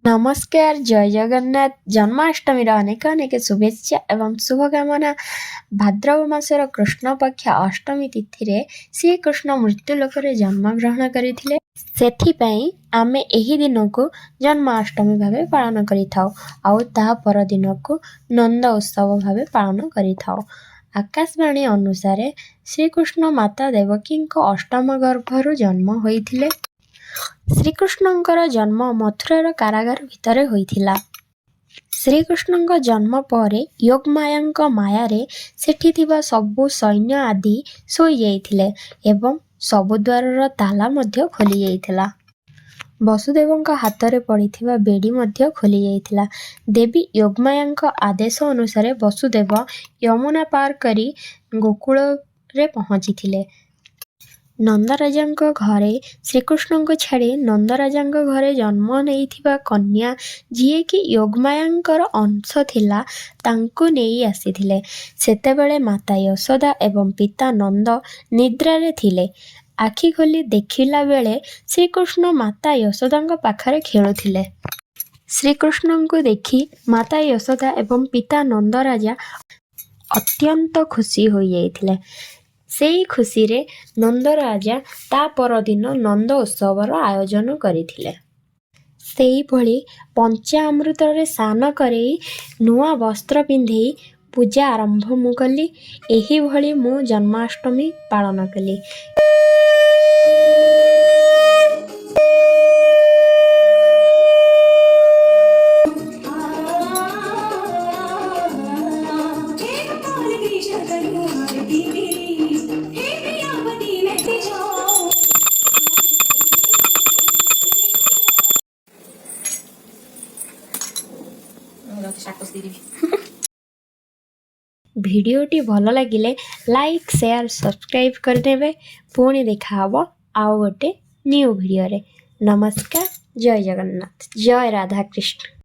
नमस्कार जय जगन्नाथ जन्माष्टमी अनेक अनेक शुभेच्छा एवं शुभकामना। भाद्रव मासर कृष्ण पक्ष अष्टमी तिथि रे श्रीकृष्ण मृत्युलोक जन्म ग्रहण करथिले। सेथिपई आमे एही दिन को जन्माष्टमी भावे पालन करिथाउ आउ ता पर दिन को नंद उत्सव भावे पालन करिथाउ। आकाशवाणी अनुसार श्रीकृष्ण माता देवकी अष्टम गर्भरु जन्म होइथिले। श्रीकृष्णଙ୍କର जन्म मथुरार कारागार भितर होइथिला। श्रीकृष्णଙ୍କ जन्म परे योगमायाଙ୍କ मायारे सेठी थिबा सबु सैन्य आदि सोई जाइथिले एवं सबु द्वारर ताला मध्य खोली जाइथिला। वसुदेवଙ୍କ हातरे पड़िथिबा बेड़ी मध्य खोली जाइथिला। देवी योगमायाଙ୍କ आदेश अनुसार वसुदेव यमुना पार करी गोकुल रे पहुंचीथिले। नंदराजाଙ୍କ घरे श्रीकृष्णଙ୍କୁ छाड़ी नंदराजाଙ୍କ घरे जन्म नेइथिबा कन्या जिए कि योगमायाଙ୍କର अंश थिला तांको नेई आसीथिले। सेतेबेले माता यशोदा एवं पिता नंद निद्रारे थिले। आखि खोली देखिला बेले श्रीकृष्ण माता यशोदाଙ୍କ पाखरे खेलुथिले। श्रीकृष्णଙ୍କୁ देखि माता यशोदा एवं पिता नंदराजा अत्यंत खुशी होई जाइथिले। सेई खुशी रे नंदराजा ता परदिन नंद उत्सवर आयोजन करिथिले। सेई भली पंचामृत रे स्नान करी नुआ वस्त्र पिंधि पूजा आरंभ मु कली। एही भली मु जन्माष्टमी पालन कली। भिडियोटी भल लगिले लाइक शेयर सब्सक्राइब करदेबे। पुणी देखा हबो आउ गोटे न्यू भिडियो रे। नमस्कार जय जगन्नाथ जय राधा कृष्ण।